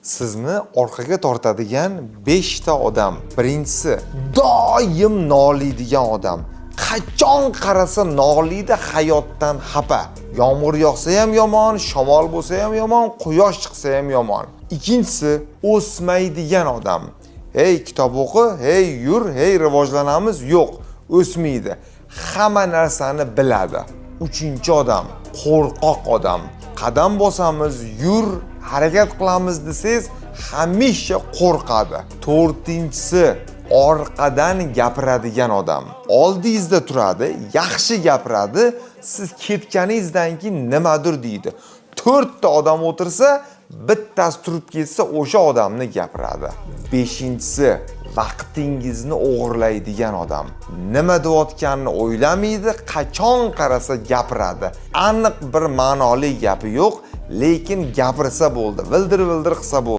Sizni orqaga tortadigan 5 ta odam. Birinchisi, doim noliydigan odam. Qachon qarasa noliydi, hayotdan xafa. Yomg'ir yog'sa ham yomon, shamol bo'lsa ham yomon, quyosh chiqsa ham yomon. Ikkinchisi, o'smaydigan odam. Hey kitob o'qi, hey yur, hey rivojlanamiz, yo'q, o'smaydi. Hamma narsani biladi. Uchinchi odam, qo'rqoq odam. Qadam bosamiz, yur, harakat qilamiz desangiz, hamisha qo'rqadi. To'rtinchisi, orqadan gapiradigan odam. Oldingizda turadi, yaxshi gapiradi, siz ketganingizdan keyin nimadir deydi. 4 ta odam o'tirsa, bittasi turib ketsa, o'sha odamni gapiradi. Beshinchisi, vaqtingizni o'g'irlaydigan odam. Nima deyotganini o'ylamaydi, qachon qarasa gapiradi. Aniq bir ma'noli gapi yo'q, lekin gapirsa bo'ldi, vildir-vildir qilsa bo'ldi.